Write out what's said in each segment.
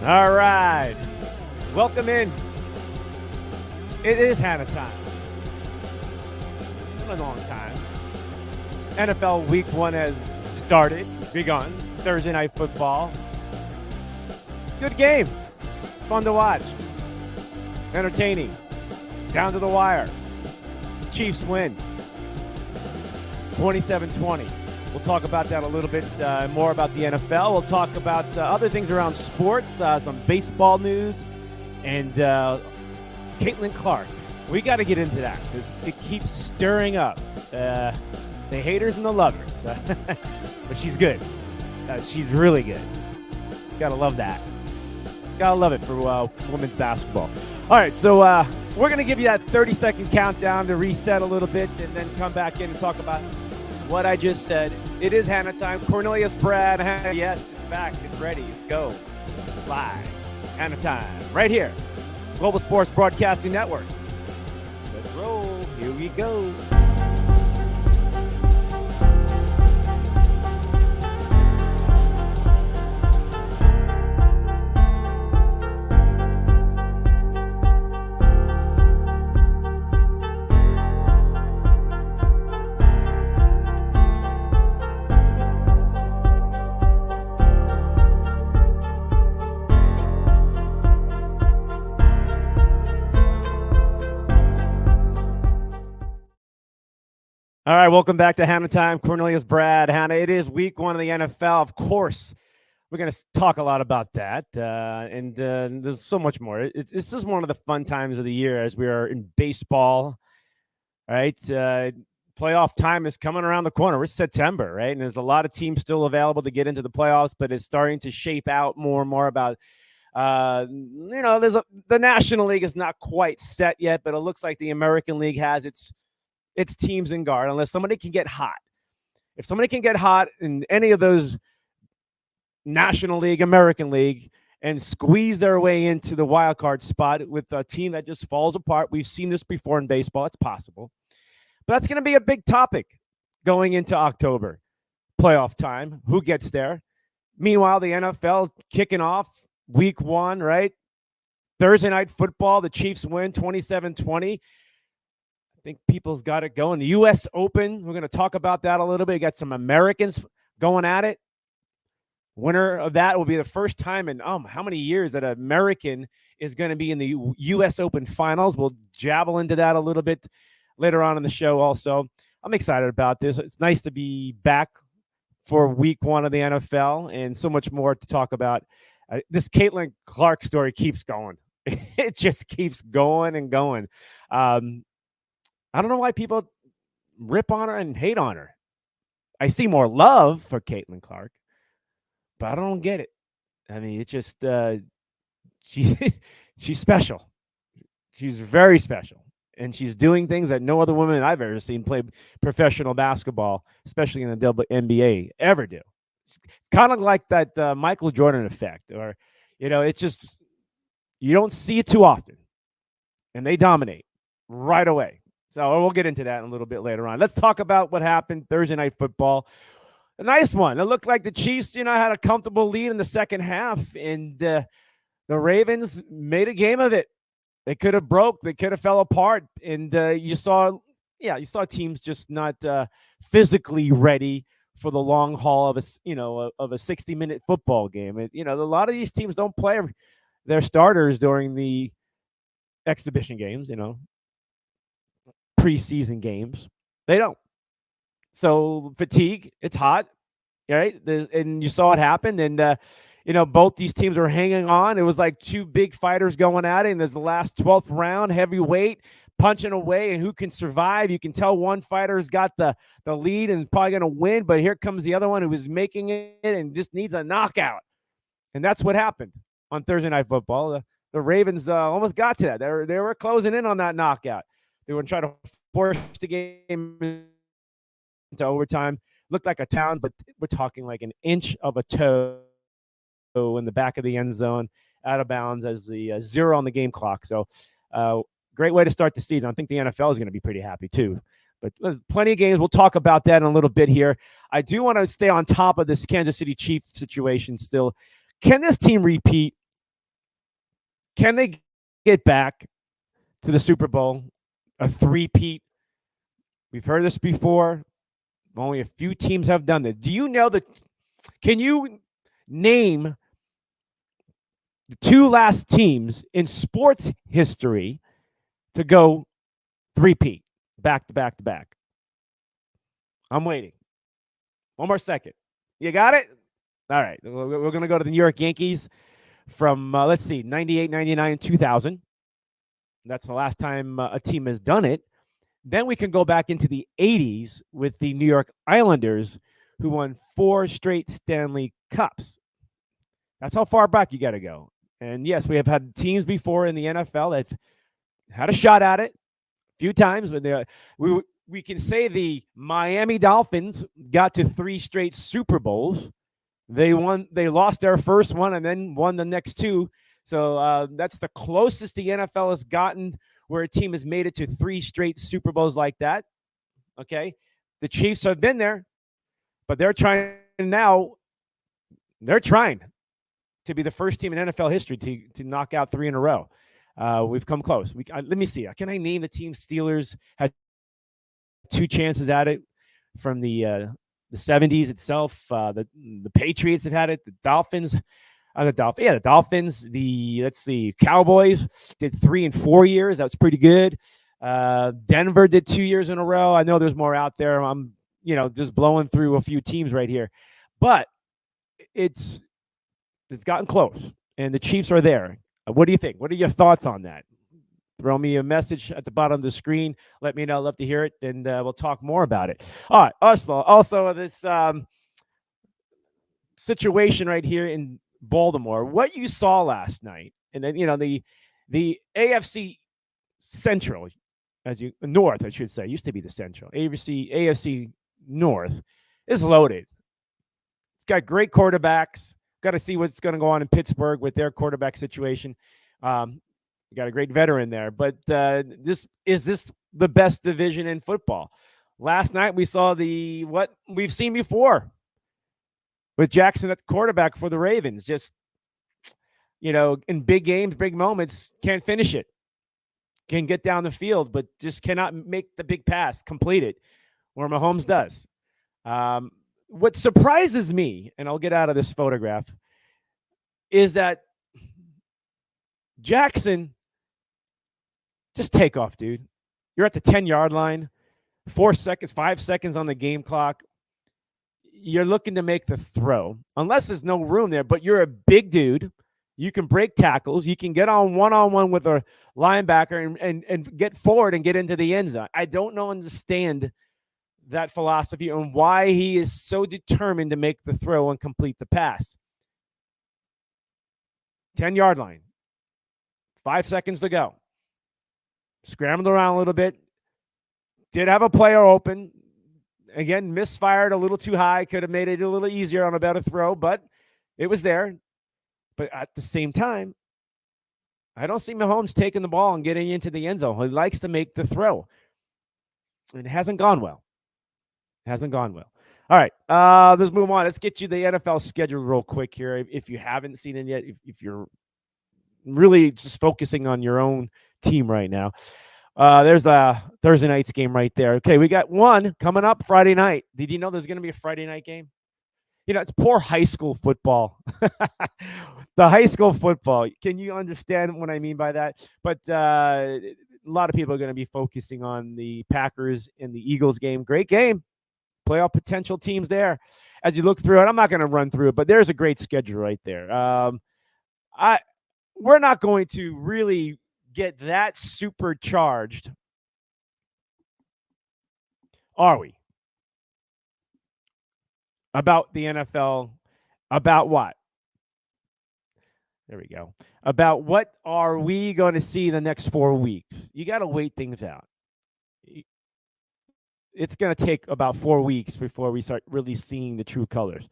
All right. Welcome in. It is Hanna Time. It's been a long time. NFL Week 1 has started, begun. Thursday Night Football. Good game. Fun to watch. Entertaining. Down to the wire. Chiefs win. 27-20. We'll talk about that a little bit more about the NFL. We'll talk about other things around sports, some baseball news, and Caitlin Clark. We got to get into that because it keeps stirring up the haters and the lovers. But she's good. She's really good. Got to love that. Got to love it for women's basketball. All right, so we're going to give you that 30-second countdown to reset a little bit and then come back in and talk about what I just said. It is Hanna Time. Cornelius, Brad, Hanna. Yes, it's back. It's ready. It's go. It's live. Hanna Time. Right here. Global Sports Broadcasting Network. Let's roll. Here we go. All right, welcome back to Hanna Time. Cornelius, Brad, Hanna. It is week 1 of the NFL. Of course, we're going to talk a lot about that, and there's so much more. It's just one of the fun times of the year as we are in baseball, right? Playoff time is coming around the corner. We're September, right? And there's a lot of teams still available to get into the playoffs, but it's starting to shape out more and more about the National League is not quite set yet, but it looks like the American League has its teams in guard unless somebody can get hot. If somebody can get hot in any of those National League, American League, and squeeze their way into the wild card spot with a team that just falls apart. We've seen this before in baseball. It's possible. But that's going to be a big topic going into October. Playoff time. Who gets there? Meanwhile, the NFL kicking off week 1, right? Thursday Night Football. The Chiefs win 27-20. I think people's got it going. The U.S. Open, we're going to talk about that a little bit. You got some Americans going at it. Winner of that will be the first time in how many years that an American is going to be in the U.S. Open finals. We'll jabble into that a little bit later on in the show also. I'm excited about this. It's nice to be back for week 1 of the NFL and so much more to talk about. This Caitlin Clark story keeps going. It just keeps going and going. I don't know why people rip on her and hate on her. I see more love for Caitlin Clark, but I don't get it. I mean, it's just she's special. She's very special, and she's doing things that no other woman I've ever seen play professional basketball, especially in the WNBA, ever do. It's kind of like that Michael Jordan effect, or it's just you don't see it too often, and they dominate right away. So we'll get into that in a little bit later on. Let's talk about what happened Thursday Night Football. A nice one. It looked like the Chiefs, had a comfortable lead in the second half, and the Ravens made a game of it. They could have broke. They could have fell apart, and you saw teams just not physically ready for the long haul of a 60-minute football game. And, a lot of these teams don't play their starters during the exhibition games, preseason games. They don't. So fatigue, it's hot, right? And you saw it happen. And, both these teams were hanging on. It was like two big fighters going at it. And there's the last 12th round, heavyweight, punching away. And who can survive? You can tell one fighter's got the lead and probably going to win. But here comes the other one who is making it and just needs a knockout. And that's what happened on Thursday Night Football. The Ravens almost got to that. They were closing in on that knockout. They were trying to force the game into overtime. Looked like a town, but we're talking like an inch of a toe in the back of the end zone, out of bounds as the 0 on the game clock. So great way to start the season. I think the NFL is going to be pretty happy too. But there's plenty of games. We'll talk about that in a little bit here. I do want to stay on top of this Kansas City Chiefs situation still. Can this team repeat Can they get back to the Super Bowl, a three-peat? We've heard this before. Only a few teams have done this. Do you know that? Can you name the two last teams in sports history to go three-peat, back to back to back? I'm waiting. One more second. You got it? All right. We're going to go to the New York Yankees from, let's see, 98, 99, and 2000. That's the last time a team has done it. Then we can go back into the 80s with the New York Islanders, who won 4 straight Stanley Cups. That's how far back you got to go. And yes, we have had teams before in the NFL that had a shot at it a few times. But we can say the Miami Dolphins got to 3 straight Super Bowls. They lost their first one and then won the next 2. So that's the closest the NFL has gotten where a team has made it to 3 straight Super Bowls like that. Okay. The Chiefs have been there, but they're trying now. They're trying to be the first team in NFL history to knock out 3 in a row. We've come close. Let me see. Can I name the team? Steelers had 2 chances at it from the 70s itself. The Patriots have had it. The Dolphins. The Dolphins. Let's see, Cowboys did 3 in 4 years. That was pretty good. Denver did 2 years in a row. I know there's more out there. I'm, just blowing through a few teams right here, but it's gotten close, and the Chiefs are there. What do you think? What are your thoughts on that? Throw me a message at the bottom of the screen. Let me know. I'd love to hear it, and we'll talk more about it. All right, also this situation right here in Baltimore, what you saw last night, and then the AFC Central, North, I should say, used to be the Central. AFC North is loaded. It's got great quarterbacks. Got to see what's going to go on in Pittsburgh with their quarterback situation. You got a great veteran there, but this the best division in football? Last night we saw what we've seen before with Jackson at quarterback for the Ravens. Just, in big games, big moments, can't finish it. Can get down the field, but just cannot make the big pass, complete it, where Mahomes does. What surprises me, and I'll get out of this photograph, is that Jackson, just take off, dude. You're at the 10-yard line, 5 seconds on the game clock. You're looking to make the throw, unless there's no room there, but you're a big dude. You can break tackles. You can get on one-on-one with a linebacker and get forward and get into the end zone. I don't understand that philosophy and why he is so determined to make the throw and complete the pass. 10-yard line. 5 seconds to go. Scrambled around a little bit. Did have a player open. Again, misfired a little too high. Could have made it a little easier on a better throw, but it was there. But at the same time, I don't see Mahomes taking the ball and getting into the end zone. He likes to make the throw. And it hasn't gone well. All right, let's move on. Let's get you the NFL schedule real quick here. If you haven't seen it yet, if you're really just focusing on your own team right now. There's the Thursday night's game right there. Okay, we got one coming up Friday night. Did you know there's going to be a Friday night game? It's poor high school football. The high school football. Can you understand what I mean by that? But a lot of people are going to be focusing on the Packers and the Eagles game. Great game. Playoff potential teams there. As you look through it, I'm not going to run through it, but there's a great schedule right there. We're not going to really get that supercharged, are we? About the NFL, about what? There we go. About what are we going to see the next 4 weeks? You got to wait things out. It's going to take about 4 weeks before we start really seeing the true colors.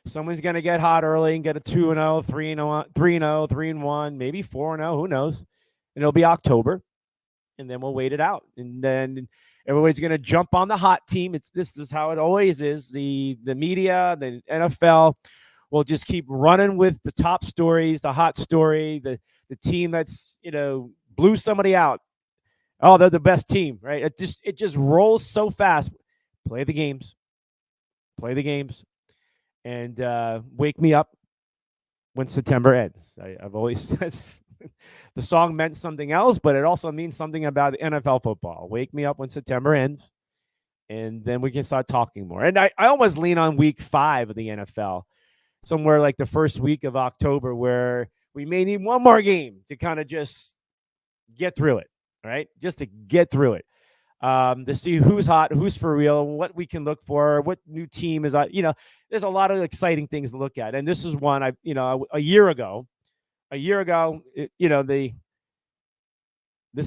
Someone's going to get hot early and get a 2-0, 3-0, 3-1, maybe 4-0. Who knows? And it'll be October, and then we'll wait it out. And then everybody's going to jump on the hot team. This is how it always is. The media, the NFL we'll just keep running with the top stories, the hot story, the team that's, blew somebody out. Oh, they're the best team, right? It just rolls so fast. Play the games, and wake me up when September ends. I've always said the song meant something else, but it also means something about NFL football. Wake me up when September ends, and then we can start talking more. And I almost lean on week 5 of the NFL, somewhere like the first week of October, where we may need one more game to kind of just get through it, right? Just to get through it. To see who's hot, who's for real, what we can look for, what new team is. There's a lot of exciting things to look at, and this is one a year ago. This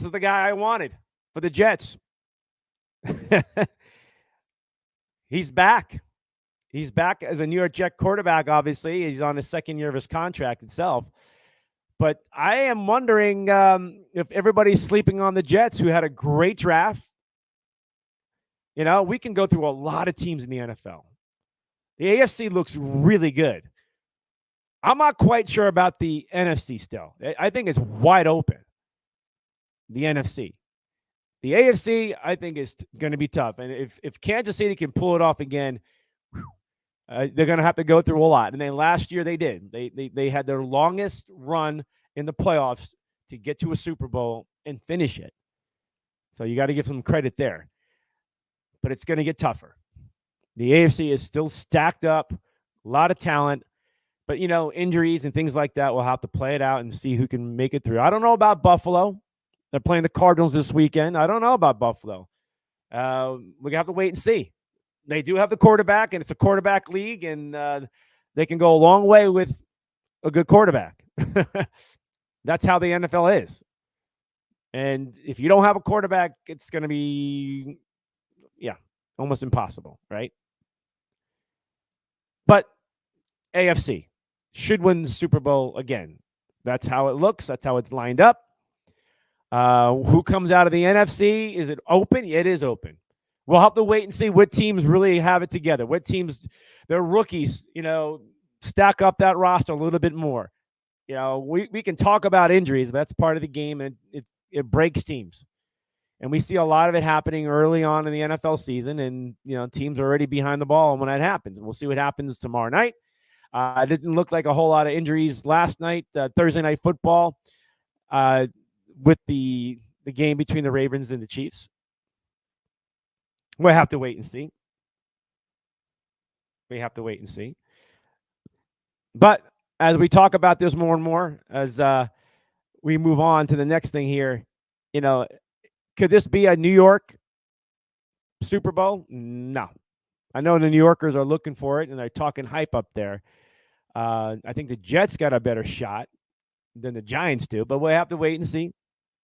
is the guy I wanted for the Jets. He's back. He's back as a New York Jet quarterback. Obviously, he's on the second year of his contract itself. But I am wondering if everybody's sleeping on the Jets, who had a great draft. We can go through a lot of teams in the NFL. The AFC looks really good. I'm not quite sure about the NFC still. I think it's wide open, the NFC. The AFC, I think, is going to be tough. And if Kansas City can pull it off again, they're going to have to go through a lot. And then last year they did. They had their longest run in the playoffs to get to a Super Bowl and finish it. So you got to give them credit there. But it's going to get tougher. The AFC is still stacked up, a lot of talent, but, injuries and things like that, we'll have to play it out and see who can make it through. I don't know about Buffalo. They're playing the Cardinals this weekend. I don't know about Buffalo. We have to wait and see. They do have the quarterback, and it's a quarterback league, and they can go a long way with a good quarterback. That's how the NFL is. And if you don't have a quarterback, it's going to be almost impossible, right? But AFC should win the Super Bowl again. That's how it looks. That's how it's lined up. Who comes out of the NFC? Is it open? It is open. We'll have to wait and see what teams really have it together. What teams, their rookies, stack up that roster a little bit more. We can talk about injuries, but that's part of the game, and it breaks teams. And we see a lot of it happening early on in the NFL season, and, teams are already behind the ball when that happens. We'll see what happens tomorrow night. It didn't look like a whole lot of injuries last night, Thursday Night Football, with the game between the Ravens and the Chiefs. We'll have to wait and see. But as we talk about this more and more, as we move on to the next thing here, could this be a New York Super Bowl? No. I know the New Yorkers are looking for it, and they're talking hype up there. I think the Jets got a better shot than the Giants do, but we'll have to wait and see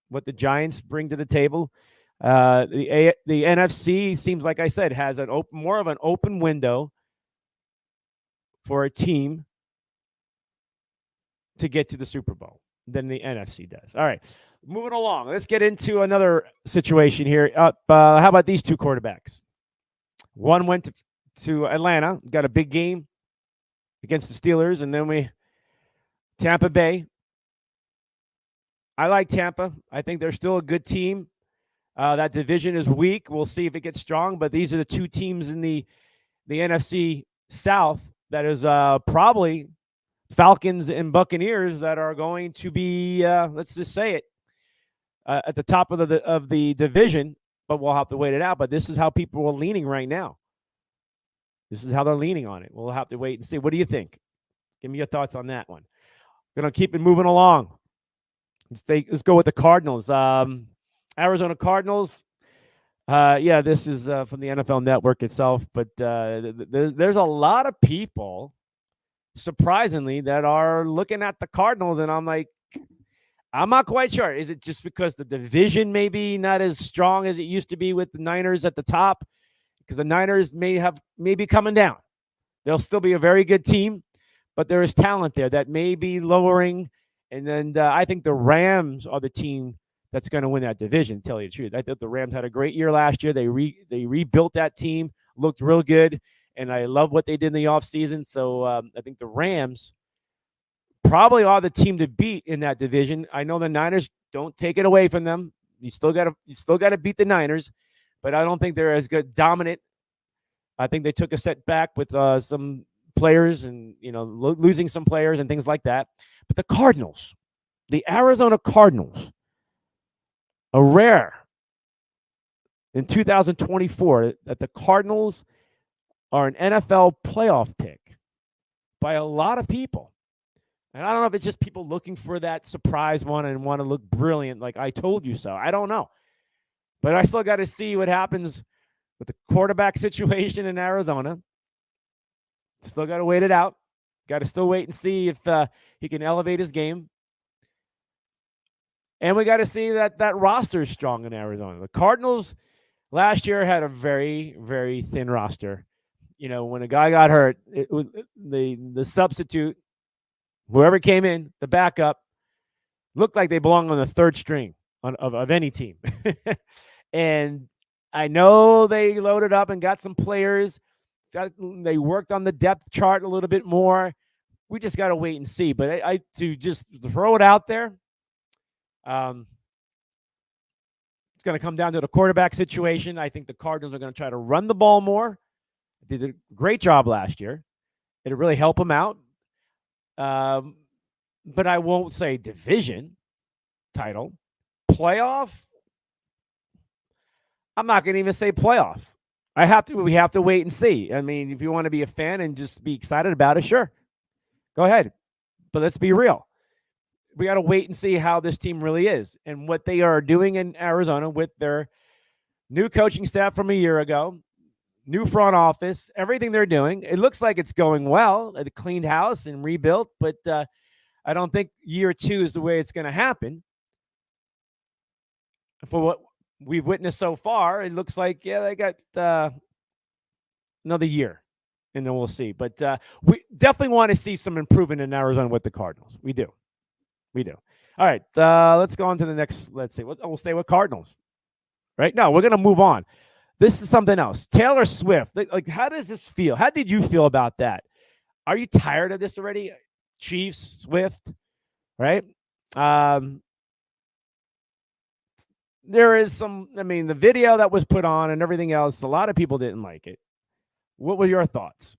what the Giants bring to the table. The NFC seems, like I said, has more of an open window for a team to get to the Super Bowl than the NFC does. All right, moving along. Let's get into another situation here. How about these two quarterbacks? One went to Atlanta, got a big game against the Steelers, and then Tampa Bay. I like Tampa. I think they're still a good team. That division is weak. We'll see if it gets strong, but these are the two teams in the NFC South that is probably Falcons and Buccaneers that are going to be, let's just say it, at the top of the division, but we'll have to wait it out. But this is how people are leaning right now. This is how they're leaning on it. We'll have to wait and see. What do you think? Give me your thoughts on that one. We're going to keep it moving along. Let's go with the Cardinals. Arizona Cardinals. This is from the NFL Network itself, but there's a lot of people, surprisingly, that are looking at the Cardinals, and I'm like, I'm not quite sure. Is it just because the division may be not as strong as it used to be with the Niners at the top? Because the Niners may be coming down. They'll still be a very good team, but there is talent there that may be lowering. And then I think the Rams are the team that's going to win that division, to tell you the truth. I thought the Rams had a great year last year. They rebuilt that team, looked real good. and I love what they did in the offseason. So I think the Rams probably are the team to beat in that division. I know the Niners, don't take it away from them. You still got to beat the Niners, but I don't think they're as good dominant. I think they took a setback with some players and losing some players and things like that. But the Cardinals, the Arizona Cardinals, a rare in 2024 that the Cardinals are an NFL playoff pick by a lot of people. And I don't know if it's just people looking for that surprise one and want to look brilliant, like I told you so. I don't know. But I still got to see what happens with the quarterback situation in Arizona. Still got to wait it out. Got to still wait and see if he can elevate his game. And we got to see that roster is strong in Arizona. The Cardinals last year had a very, very thin roster. When a guy got hurt, it was the substitute, whoever came in, the backup, looked like they belonged on the third string of any team. And I know they loaded up and got some players. They worked on the depth chart a little bit more. We just got to wait and see. But I to just throw it out there, it's going to come down to the quarterback situation. I think the Cardinals are going to try to run the ball more. They did a great job last year. It'll really help them out. But I won't say division title. Playoff? I'm not going to even say playoff. We have to wait and see. I mean, if you want to be a fan and just be excited about it, sure. Go ahead. But let's be real. We got to wait and see how this team really is and what they are doing in Arizona with their new coaching staff from a year ago, new front office, everything they're doing. It looks like it's going well. They cleaned house and rebuilt, but I don't think year 2 is the way it's going to happen. For what we've witnessed so far, it looks like, they got another year, and then we'll see. But we definitely want to see some improvement in Arizona with the Cardinals. We do. All right, let's go on to the next. Let's see. We'll stay with Cardinals. Right? No, we're going to move on. This is something else. Taylor Swift. Like, how does this feel? How did you feel about that? Are you tired of this already? Chiefs, Swift, right? There is some, the video that was put on and everything else, a lot of people didn't like it. What were your thoughts?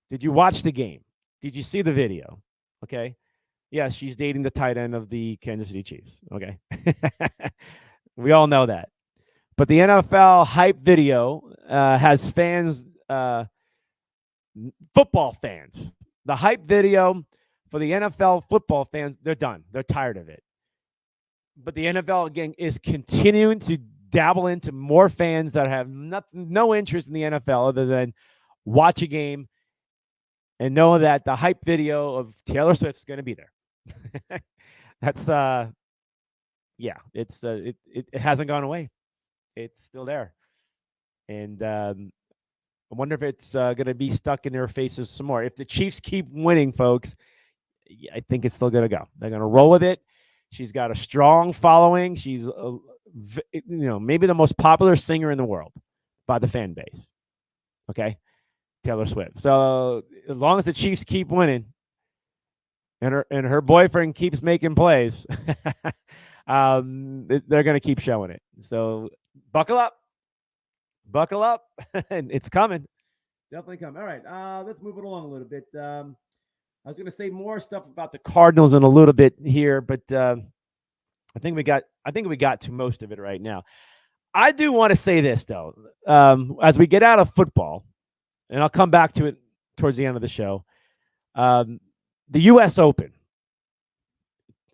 Did you watch the game? Did you see the video? Okay. Yes, she's dating the tight end of the Kansas City Chiefs. Okay. We all know that. But the NFL hype video has fans, football fans. The hype video for the NFL football fans, they're done. They're tired of it. But the NFL, again, is continuing to dabble into more fans that have no interest in the NFL other than watch a game and know that the hype video of Taylor Swift is going to be there. That's, it hasn't gone away. It's still there. And I wonder if it's going to be stuck in their faces some more. If the Chiefs keep winning, folks, I think it's still going to go. They're going to roll with it. She's got a strong following. She's, maybe the most popular singer in the world by the fan base. Okay, Taylor Swift. So as long as the Chiefs keep winning, and her boyfriend keeps making plays, they're going to keep showing it. So buckle up, and it's coming. Definitely coming. All right, let's move it along a little bit. I was going to say more stuff about the Cardinals in a little bit here, but I think we got to most of it right now. I do want to say this though, as we get out of football, and I'll come back to it towards the end of the show. The U.S. Open.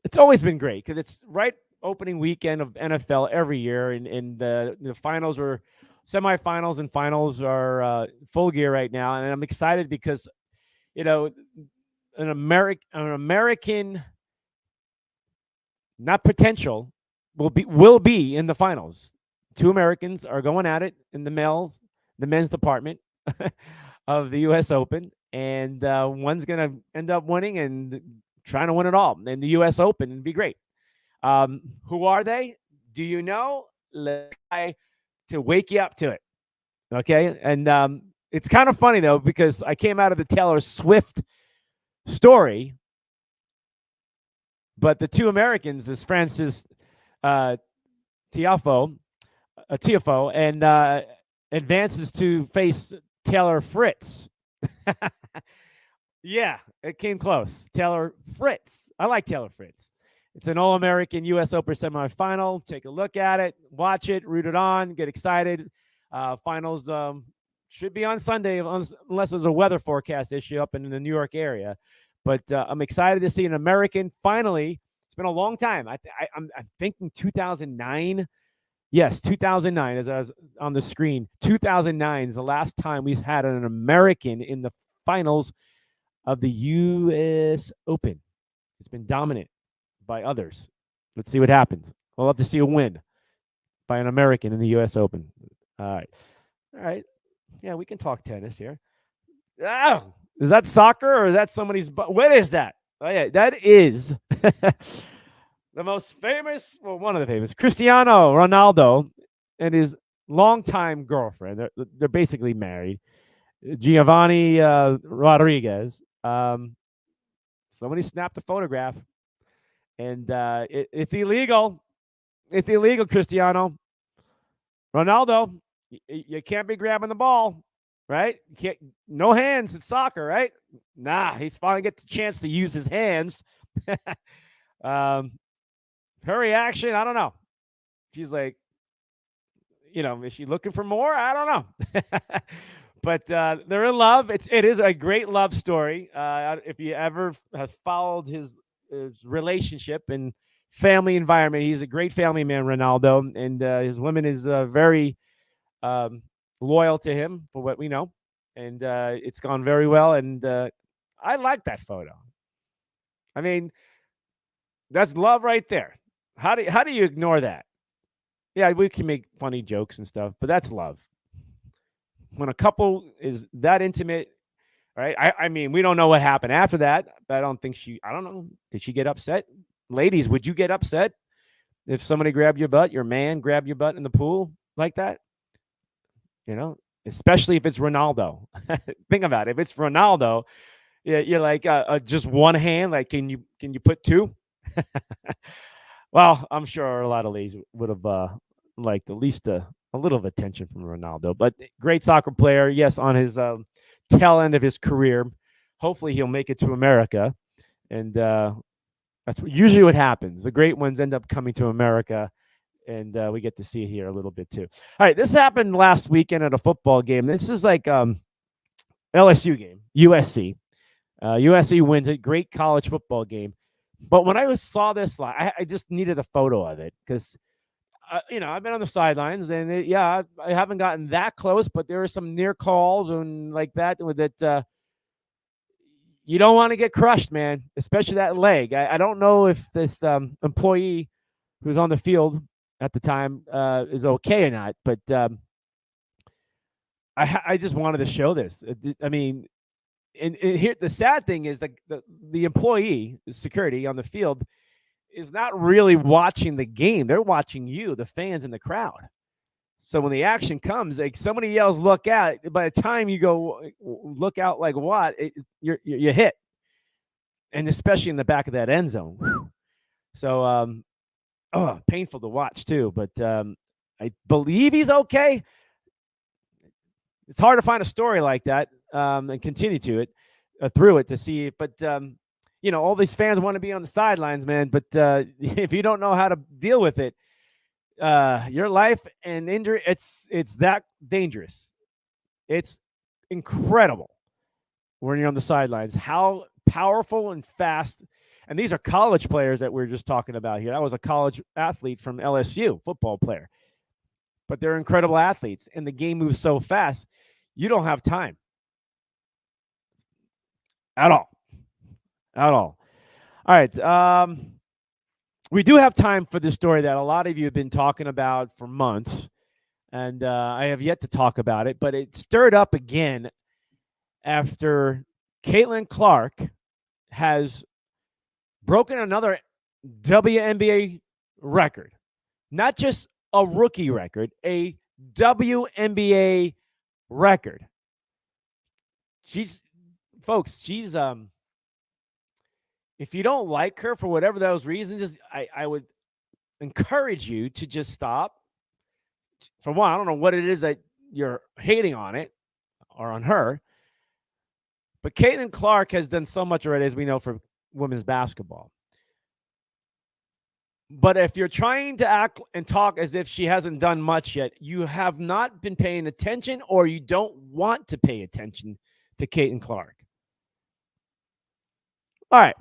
It's always been great because it's right opening weekend of NFL every year, and the finals or semifinals and finals are full gear right now, and I'm excited because an American, not potential, will be in the finals. 2 Americans are going at it in the men's department of the U.S. Open, and one's going to end up winning and trying to win it all in the U.S. Open and be great. Who are they? Do you know? Let's try to wake you up to it. Okay, and It's kind of funny, though, because I came out of the Taylor Swift story, but the two Americans is Francis Tiafoe, and advances to face Taylor Fritz. Yeah, it came close. Taylor Fritz. I like Taylor Fritz. It's an All-American U.S. Open semifinal. Take a look at it, watch it, root it on, get excited. Finals should be on Sunday unless there's a weather forecast issue up in the New York area. But I'm excited to see an American finally. It's been a long time. I'm thinking 2009. Yes, 2009, as I was on the screen. 2009 is the last time we've had an American in the finals of the U.S. Open. It's been dominant by others. Let's see what happens. We'll have to see a win by an American in the U.S. Open. All right. Yeah, we can talk tennis here. Oh, is that soccer or is that somebody's? What is that? Oh, yeah, that is the most famous, well, one of the famous, Cristiano Ronaldo and his longtime girlfriend. They're basically married. Giovanni Rodriguez. Somebody snapped a photograph, and it's illegal. It's illegal, Cristiano. Ronaldo, you can't be grabbing the ball, right? You can't, no hands. It's soccer, right? Nah, he's finally get the chance to use his hands. Her reaction, I don't know. She's like, is she looking for more? I don't know. But they're in love. It is a great love story. If you ever have followed his relationship and family environment, he's a great family man, Renaldo, and his woman is very loyal to him, for what we know, and it's gone very well. And I like that photo. I mean, that's love right there. How do you ignore that? Yeah, we can make funny jokes and stuff, but that's love. When a couple is that intimate, right? I mean, we don't know what happened after that, but I don't know. Did she get upset? Ladies, would you get upset if somebody grabbed your butt, your man grabbed your butt in the pool like that? Especially if it's Ronaldo. Think about it. If it's Ronaldo, you're like just one hand. Like, can you put two? Well, I'm sure a lot of ladies would have liked at least a little of attention from Renaldo. But great soccer player. Yes, on his tail end of his career. Hopefully he'll make it to America. And that's usually what happens. The great ones end up coming to America, and we get to see it here a little bit too. All right, this happened last weekend at a football game. This is like LSU game, USC. USC wins a great college football game. But when I saw this, I just needed a photo of it because, I've been on the sidelines, and I haven't gotten that close, but there are some near calls and like that you don't want to get crushed, man, especially that leg. I don't know if this employee who's on the field at the time is okay or not, but I just wanted to show this. I mean, and here the sad thing is the employee, the security on the field, is not really watching the game. They're watching you, the fans in the crowd. So when the action comes, like somebody yells, "Look out!" By the time you go, "Look out!" Like what? You're hit, and especially in the back of that end zone. Whew. So, painful to watch too. But I believe he's okay. It's hard to find a story like that and continue to it through it to see. But all these fans want to be on the sidelines, man. But if you don't know how to deal with it, your life and injury, it's that dangerous. It's incredible when you're on the sidelines, how powerful and fast. And these are college players that we're just talking about here. That was a college athlete from LSU, football player. But they're incredible athletes, and the game moves so fast, you don't have time at all. All right. We do have time for this story that a lot of you have been talking about for months, and I have yet to talk about it, but it stirred up again after Caitlin Clark has broken another WNBA record. Not just a rookie record, a WNBA record. Folks, if you don't like her for whatever those reasons, I would encourage you to just stop. For one, I don't know what it is that you're hating on it or on her, but Caitlin Clark has done so much already, as we know, for women's basketball. But if you're trying to act and talk as if she hasn't done much yet, you have not been paying attention, or you don't want to pay attention to Caitlin Clark. All right.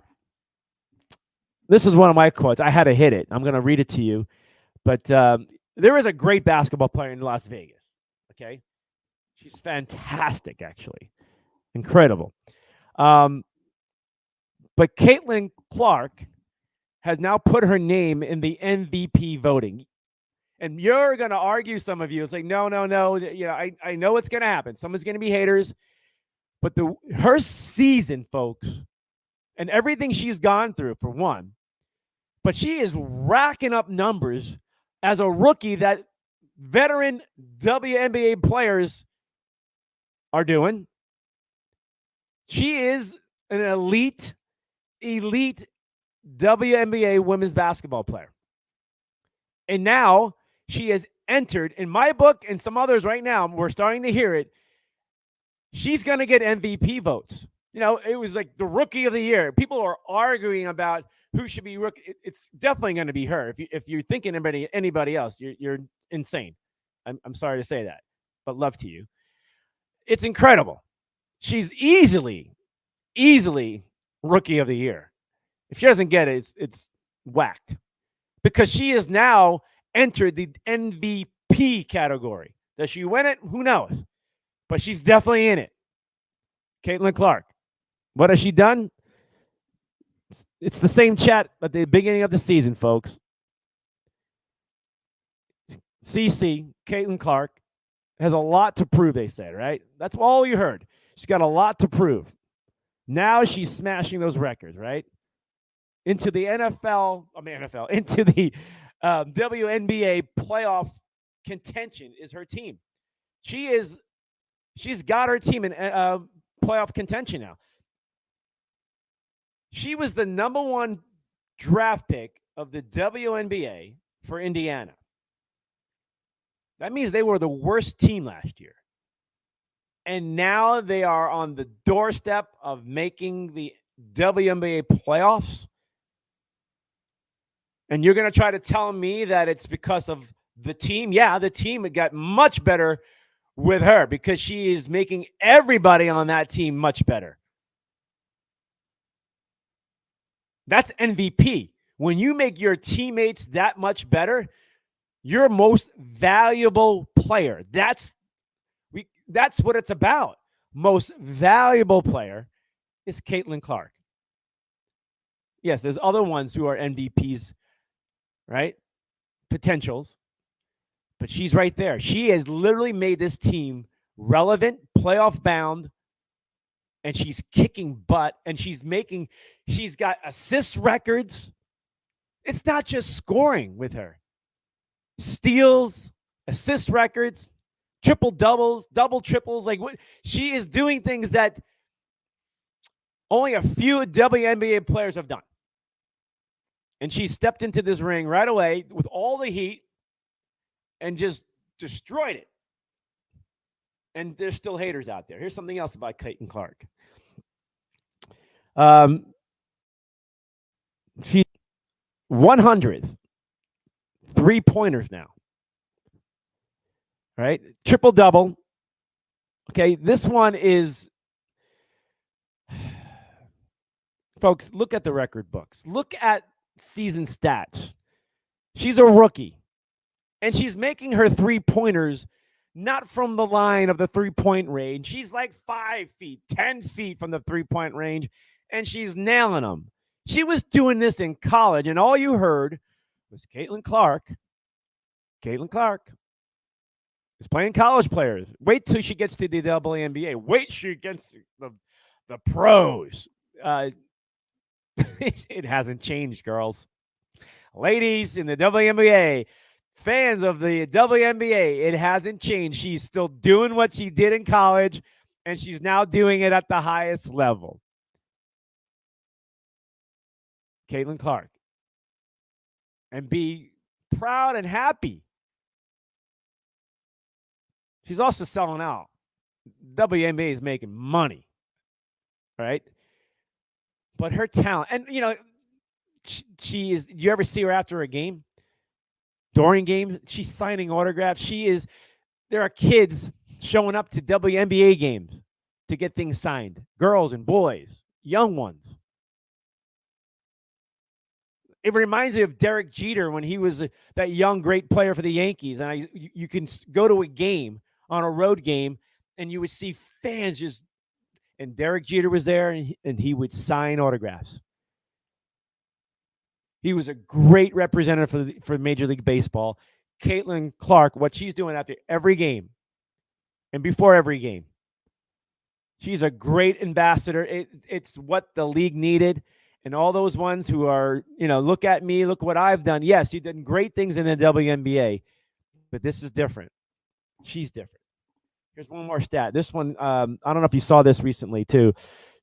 This is one of my quotes. I had to hit it. I'm going to read it to you. But there is a great basketball player in Las Vegas. Okay. She's fantastic, actually. Incredible. But Caitlin Clark has now put her name in the MVP voting. And you're going to argue, some of you, it's like, no. You know, I know what's going to happen. Someone's going to be haters. But her season, folks, and everything she's gone through, for one, but she is racking up numbers as a rookie that veteran WNBA players are doing. She is an elite WNBA women's basketball player. And now she has entered, in my book and some others right now, we're starting to hear it, she's going to get MVP votes. You know, it was like the rookie of the year. People are arguing about who should be rookie. It's definitely going to be her. If you're thinking anybody else, you're insane. I'm sorry to say that, but love to you. It's incredible. She's easily rookie of the year. If she doesn't get it, it's whacked, because she has now entered the MVP category. Does she win it? Who knows? But she's definitely in it. Caitlin Clark. What has she done? It's the same chat at the beginning of the season, folks. CC, Caitlin Clark, has a lot to prove, they said, right? That's all you heard. She's got a lot to prove. Now she's smashing those records, right? Into the into the WNBA playoff contention is her team. She's got her team in playoff contention now. She was the number one draft pick of the WNBA for Indiana. That means they were the worst team last year. And now they are on the doorstep of making the WNBA playoffs. And you're going to try to tell me that it's because of the team? Yeah, the team got much better with her because she is making everybody on that team much better. That's MVP. When you make your teammates that much better, your most valuable player. That's what it's about. Most valuable player is Caitlin Clark. Yes, there's other ones who are MVPs, right? Potentials. But she's right there. She has literally made this team relevant, playoff bound, and she's kicking butt, and she's got assist records. It's not just scoring with her. Steals, assist records, triple doubles, double triples. Like, what she is doing things that only a few WNBA players have done. And she stepped into this ring right away with all the heat and just destroyed it. And there's still haters out there. Here's something else about Caitlin Clark. She's 100th 3-pointers now. Right? Triple double. Okay, this one is, folks, look at the record books. Look at season stats. She's a rookie. And she's making her 3-pointers not from the line of the 3-point range. She's like 5 feet, 10 feet from the 3-point range, and she's nailing them. She was doing this in college, and all you heard was Caitlin Clark. Caitlin Clark is playing college players. Wait till she gets to the WNBA. Wait till she gets the pros. It hasn't changed, girls. Ladies in the WNBA, fans of the WNBA, it hasn't changed. She's still doing what she did in college. And she's now doing it at the highest level. Caitlin Clark. And be proud and happy. She's also selling out. WNBA is making money, right? But her talent, and she is. Do you ever see her after a game? During games, she's signing autographs. She is. There are kids showing up to WNBA games to get things signed. Girls and boys, young ones. It reminds me of Derek Jeter when he was that young, great player for the Yankees. And you can go to a game, on a road game, and you would see fans just, and Derek Jeter was there, and he would sign autographs. He was a great representative for Major League Baseball. Caitlin Clark, what she's doing after every game and before every game, she's a great ambassador. It's what the league needed. And all those ones who are, look at me, look what I've done. Yes, you've done great things in the WNBA, but this is different. She's different. Here's one more stat. This one, I don't know if you saw this recently too.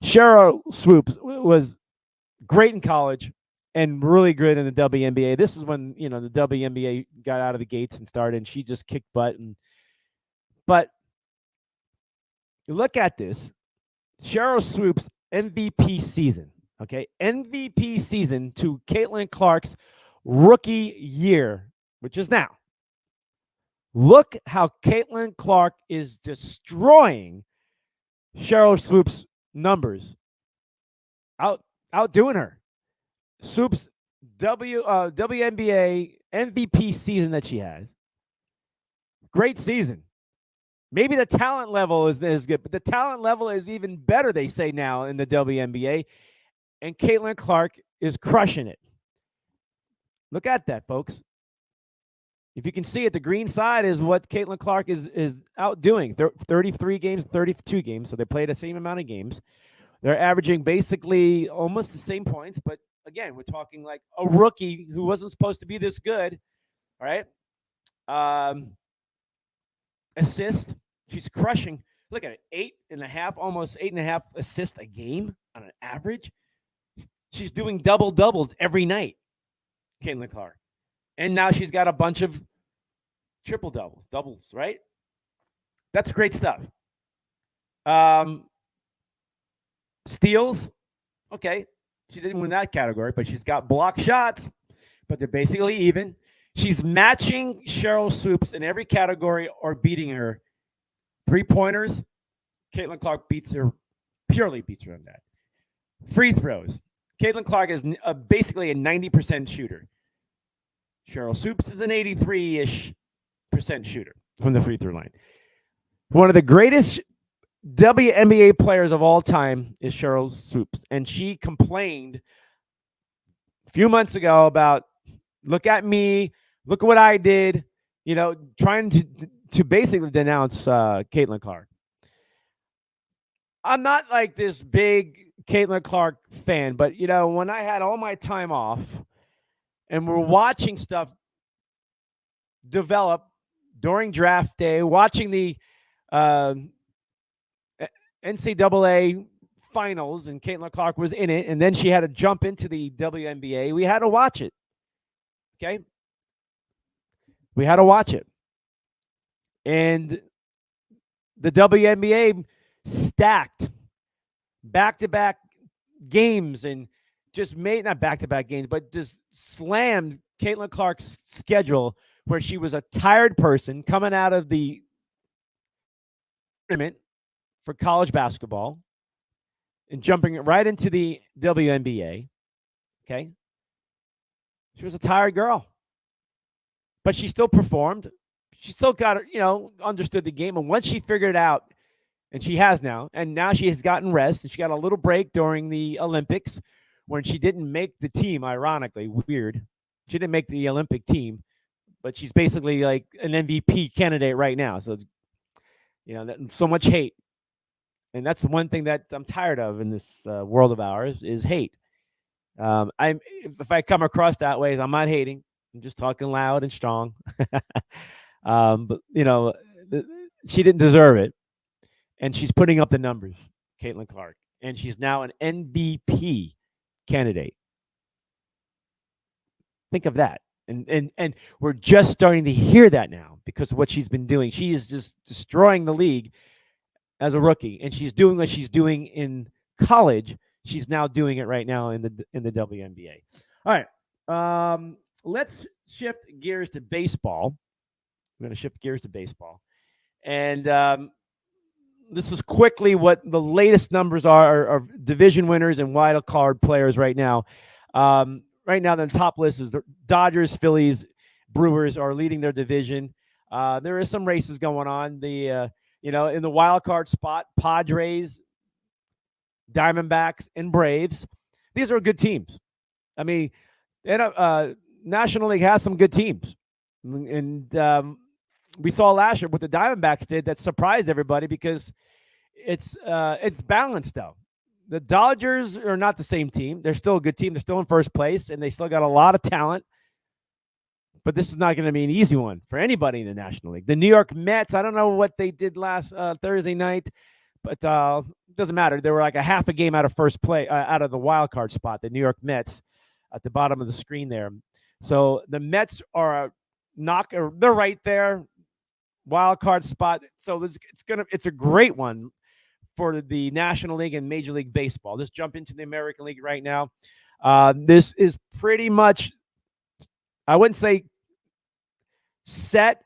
Cheryl Swoops was great in college and really good in the WNBA. This is when, the WNBA got out of the gates and started, and she just kicked butt. But you look at this, Cheryl Swoops MVP season. Okay, MVP season to Caitlin Clark's rookie year, which is now. Look how Caitlin Clark is destroying Cheryl Swoops' numbers, outdoing her. Swoops' WNBA MVP season that she has. Great season. Maybe the talent level is good, but the talent level is even better, they say now, in the WNBA. And Caitlin Clark is crushing it. Look at that, folks. If you can see it, the green side is what Caitlin Clark is outdoing. 33 games, 32 games, so they play the same amount of games. They're averaging basically almost the same points, but again, we're talking like a rookie who wasn't supposed to be this good, all right? Assist, she's crushing. Look at it, 8.5, almost 8.5 assists a game on an average. She's doing double-doubles every night, Caitlin Clark. And now she's got a bunch of doubles, right? That's great stuff. Steals, okay. She didn't win that category, but she's got block shots, but they're basically even. She's matching Cheryl Swoops in every category or beating her. 3-pointers, Caitlin Clark purely beats her on that. Free throws. Caitlin Clark is basically a 90% shooter. Cheryl Swoops is an 83-ish % shooter from the free throw line. One of the greatest WNBA players of all time is Cheryl Swoops, and she complained a few months ago about, look at me, look at what I did, trying to basically denounce Caitlin Clark. I'm not like this big Caitlin Clark fan, but when I had all my time off and we're watching stuff develop during draft day, watching the NCAA finals, and Caitlin Clark was in it, and then she had to jump into the WNBA. We had to watch it. Okay? We had to watch it. And the WNBA stacked back-to-back games and just made, not back-to-back games, but just slammed Caitlin Clark's schedule, where she was a tired person coming out of the tournament for college basketball and jumping right into the WNBA. Okay? She was a tired girl. But she still performed. She still got her, understood the game. And once she figured it out, and she has now, and now she has gotten rest, and she got a little break during the Olympics when she didn't make the team, ironically. Weird. She didn't make the Olympic team, but she's basically like an MVP candidate right now. So, so much hate. And that's the one thing that I'm tired of in this world of ours is hate. If I come across that way, I'm not hating. I'm just talking loud and strong. But, she didn't deserve it. and she's putting up the numbers, Caitlin Clark, and she's now an MVP candidate. Think of that. And we're just starting to hear that now because of what she's been doing. She is just destroying the league as a rookie, and she's doing what she's doing in college. She's now doing it right now in the WNBA. All right, let's shift gears to baseball. I'm going to shift gears to baseball, and this is quickly what the latest numbers are of division winners and wild card players right now. Right now, the top list is the Dodgers, Phillies, Brewers are leading their division. There is some races going on. In the wild card spot, Padres, Diamondbacks, and Braves. These are good teams. I mean, National League has some good teams, and we saw last year what the Diamondbacks did that surprised everybody because it's balanced though. The Dodgers are not the same team. They're still a good team. They're still in first place, and they still got a lot of talent. But this is not going to be an easy one for anybody in the National League. The New York Mets, I don't know what they did last Thursday night, but it doesn't matter. They were like a half a game out of first play, out of the wild card spot, the New York Mets at the bottom of the screen there. So the Mets are they're right there, wild card spot. So it's a great one for the National League and Major League Baseball. Let's jump into the American League right now. This is pretty much, I wouldn't say set,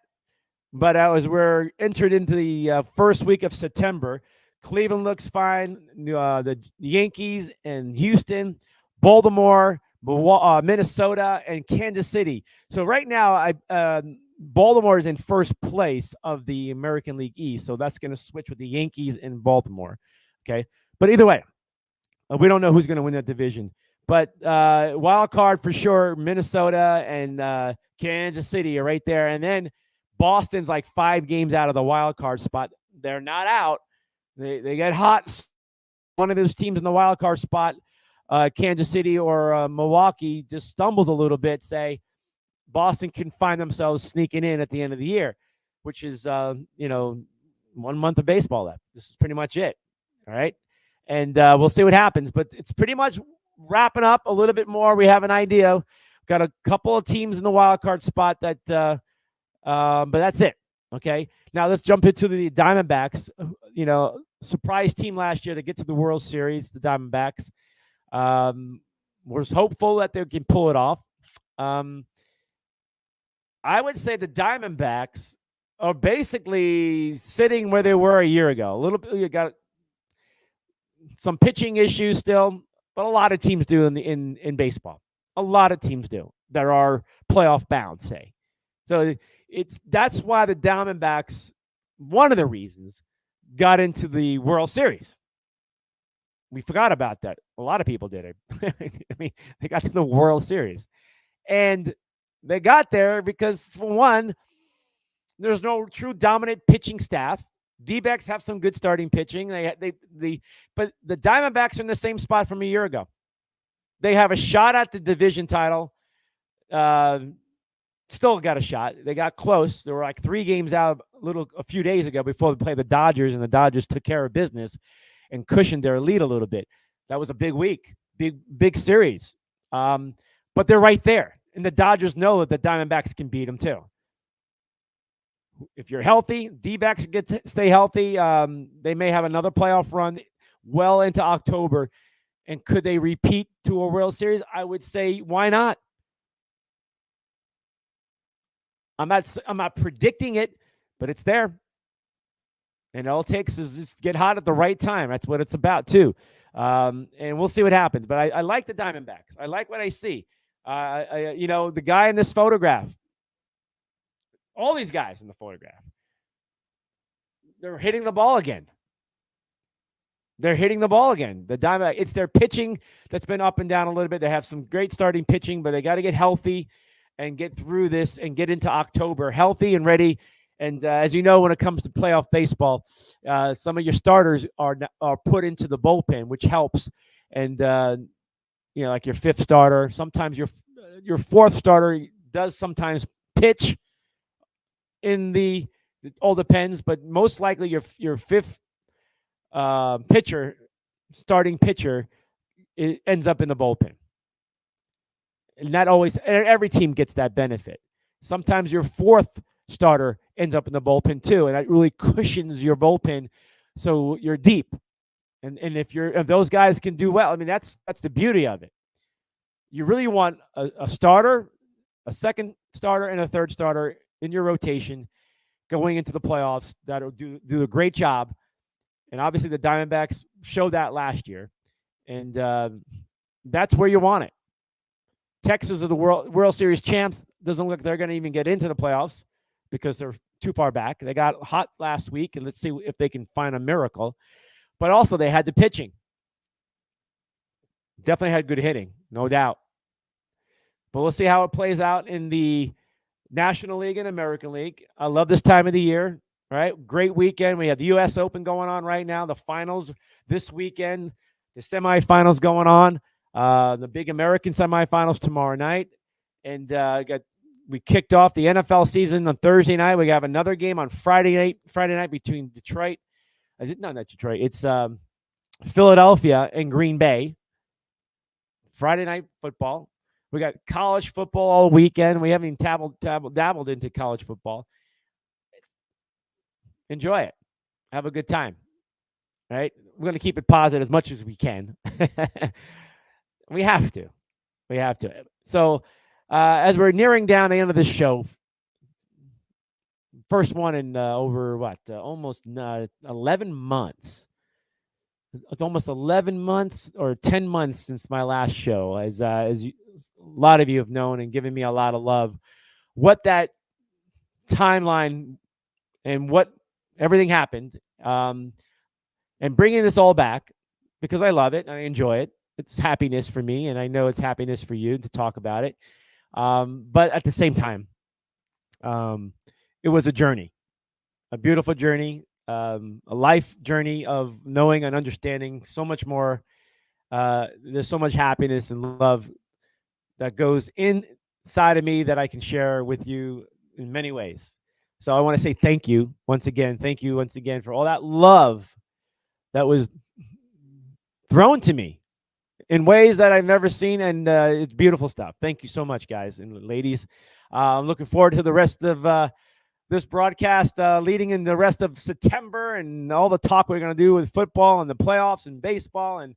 but we're entered into the first week of September. Cleveland looks fine. The Yankees and Houston, Baltimore, Minnesota, and Kansas City. So right now, Baltimore is in first place of the American League East, so that's going to switch with the Yankees in Baltimore. Okay, but either way, we don't know who's going to win that division. But wild card for sure, Minnesota and Kansas City are right there, and then Boston's like 5 games out of the wild card spot. They're not out. They get hot. One of those teams in the wild card spot, Kansas City or Milwaukee, just stumbles a little bit. Say Boston can find themselves sneaking in at the end of the year, which is 1 month of baseball left. This is pretty much it. All right, and we'll see what happens. But it's pretty much wrapping up a little bit more. We have an idea. Got a couple of teams in the wild card spot that, but that's it. Okay. Now let's jump into the Diamondbacks. Surprise team last year to get to the World Series. The Diamondbacks. Was hopeful that they can pull it off. I would say the Diamondbacks are basically sitting where they were a year ago. A little bit, you got some pitching issues still, but a lot of teams do in baseball. A lot of teams do that are playoff bound, say. So that's why the Diamondbacks, one of the reasons, got into the World Series. We forgot about that. A lot of people did it. I mean, they got to the World Series. And they got there because, for one, there's no true dominant pitching staff. D-backs have some good starting pitching. But the Diamondbacks are in the same spot from a year ago. They have a shot at the division title. Still got a shot. They got close. They were like 3 games out a few days ago before they played the Dodgers, and the Dodgers took care of business and cushioned their lead a little bit. That was a big week, big series. But they're right there, and the Dodgers know that the Diamondbacks can beat them too. If you're healthy, D-backs stay healthy. They may have another playoff run well into October. And could they repeat to a World Series? I would say, why not? I'm not predicting it, but it's there. And all it takes is just get hot at the right time. That's what it's about, too. And we'll see what happens. But I like the Diamondbacks. I like what I see. The guy in this photograph, all these guys in the photograph, they're hitting the ball again. The Diamondbacks, it's their pitching that's been up and down a little bit. They have some great starting pitching, but they got to get healthy and get through this and get into October healthy and ready. And as you know, when it comes to playoff baseball, some of your starters are put into the bullpen, which helps. And like your 5th starter, sometimes your 4th starter does sometimes pitch in it all depends, but most likely your 5th starting pitcher, it ends up in the bullpen. And that always, every team gets that benefit. Sometimes your fourth starter ends up in the bullpen too, and that really cushions your bullpen, so you're deep. And if those guys can do well, I mean, that's the beauty of it. You really want a starter, a second starter, and a third starter in your rotation going into the playoffs that'll do a great job. And obviously the Diamondbacks showed that last year, and that's where you want it. Texas is the World Series champs. Doesn't look like they're going to even get into the playoffs because they're too far back. They got hot last week, and let's see if they can find a miracle. But also they had the pitching. Definitely had good hitting, no doubt. But we'll see how it plays out in the National League and American League. I love this time of the year, right? Great weekend. We have the U.S. Open going on right now, the finals this weekend, the semifinals going on. The big American semifinals tomorrow night. And we kicked off the NFL season on Thursday night. We have another game on Friday night between Detroit. Not Detroit. It's Philadelphia and Green Bay. Friday night football. We got college football all weekend. We haven't even dabbled into college football. Enjoy it. Have a good time. All right? We're going to keep it positive as much as we can. We have to. So as we're nearing down the end of this show, first one in over almost 11 months. It's almost 11 months or 10 months since my last show, as a lot of you have known and given me a lot of love. What that timeline and what everything happened, and bringing this all back because I love it and I enjoy it. It's happiness for me, and I know it's happiness for you to talk about it. But at the same time, it was a journey, a beautiful journey, a life journey of knowing and understanding so much more. There's so much happiness and love that goes inside of me that I can share with you in many ways. So I want to say thank you once again. Thank you once again for all that love that was thrown to me in ways that I've never seen, and it's beautiful stuff. Thank you so much, guys and ladies. I'm looking forward to the rest of this broadcast leading in the rest of September and all the talk we're going to do with football and the playoffs and baseball. And,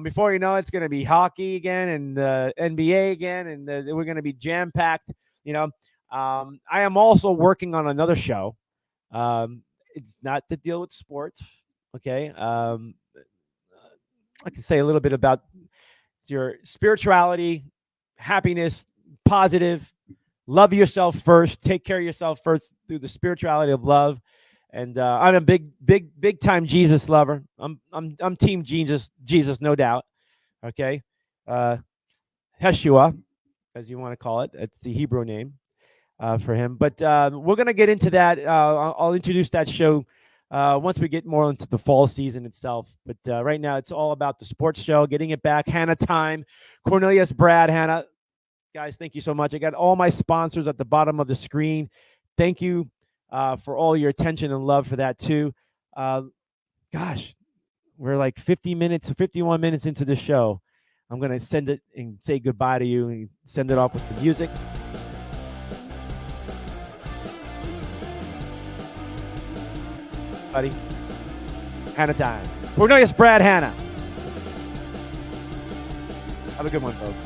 before you know, it's going to be hockey again and NBA again, and we're going to be jam-packed. I am also working on another show. It's not to deal with sports, okay? I can say a little bit about your spirituality, happiness, positive, love yourself first, take care of yourself first through the spirituality of love. And I'm a big time Jesus lover. I'm team Jesus, no doubt. Okay. Yeshua, as you want to call it. It's the Hebrew name for him. But we're going to get into that. I'll introduce that show once we get more into the fall season itself. But right now, it's all about the sports show, getting it back. Hanna Time, Cornelius, Brad, Hanna. Guys, thank you so much. I got all my sponsors at the bottom of the screen. Thank you for all your attention and love for that, too. Gosh, we're like 51 minutes into the show. I'm going to send it and say goodbye to you and send it off with the music. Buddy. Hanna Time. Cornelius, Brad, Hanna. Have a good one, folks.